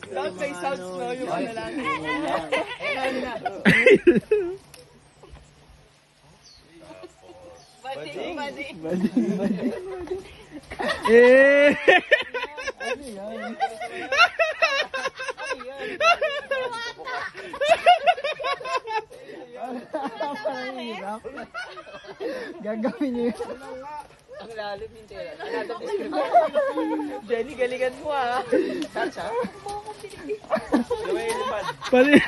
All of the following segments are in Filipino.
Don't say sounds no, yung ano lang. Eh! Gagawin niyo yun. Ang lalim yung tela. Another description. Jenny, galingan mo ah. Touch ah. Pali.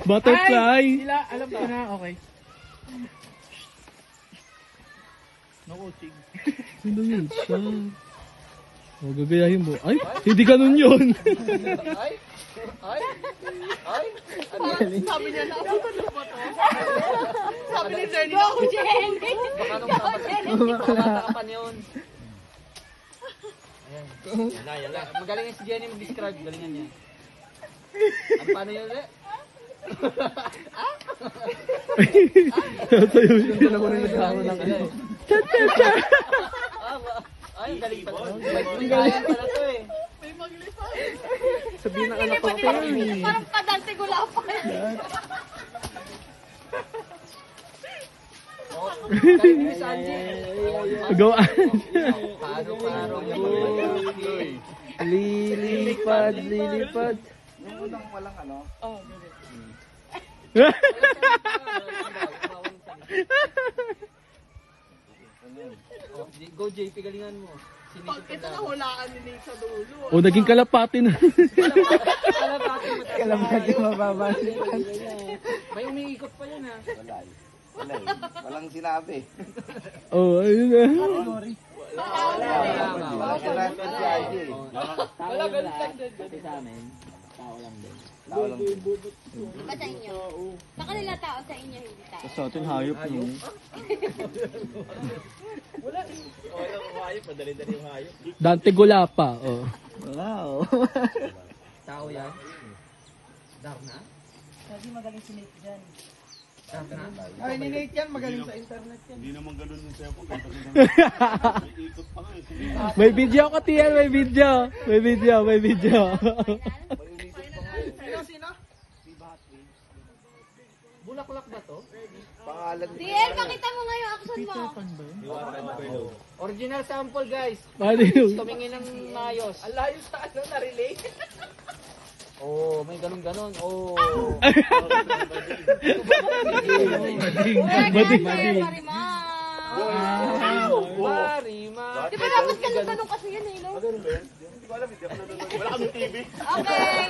Butterfly. Sila, alam ko na, okay. Ano yun siya? O, gagayahin mo. Ay, hindi ganun yun. Ay! Ay! Ay! Sabi niya na ako. Sabi ni Sir, hindi ako Jenny. Baka nung bata ka pa yun. Ayan. Yan lang. Magaling si Jenny mag-describe. Galingan niya. Ang paano yun ulit? Tayo siya. Ito na mo rin nagkakaroon ng ano. Ay, galing pala. May galing pala to eh. Sabihin ng anak ko ito yun. Parang kadante gula pa. Galing ni Sanji. Gawaan. Paro-paro. Lilipad, lilipad. Yung unang walang ano? Oo, ganun. Go JP, galingan mo. Pag ito nahulaan ni Nate sa dulo. O, naging kalapati na. Kalabati mababalik. May umiikot pa yan ha. Walang sinabi. Oh, ayun na. Wala, ganun lang din. Ba sa inyo? Sa kanila tao, sa inyo hindi tao. Sa atin hayop mo. Dante Gulapa. Oh. Wow. Tao yan. Darna? Sabi magaling si Nate dyan. Darna? Ay, ni Nate yan, magaling sa internet yan. Hindi naman ganun yung cellphone. Ikot pa nga eh. May video ko, Tiel. May video. May video. May video. Sino? Bulaklak ba to? Pangalan Tiel, pakita mo nga yung action mo. Original sample guys. Ano yun? Tumingin ng maayos. Ang layo sa ano, na-relate? Oh, may ganun-ganun. Oh. Bading. Marima. Di ba dapat ganun kasi yun eh, no? Hindi ko alam, hindi ako nanonood. Wala kami TV. Okay.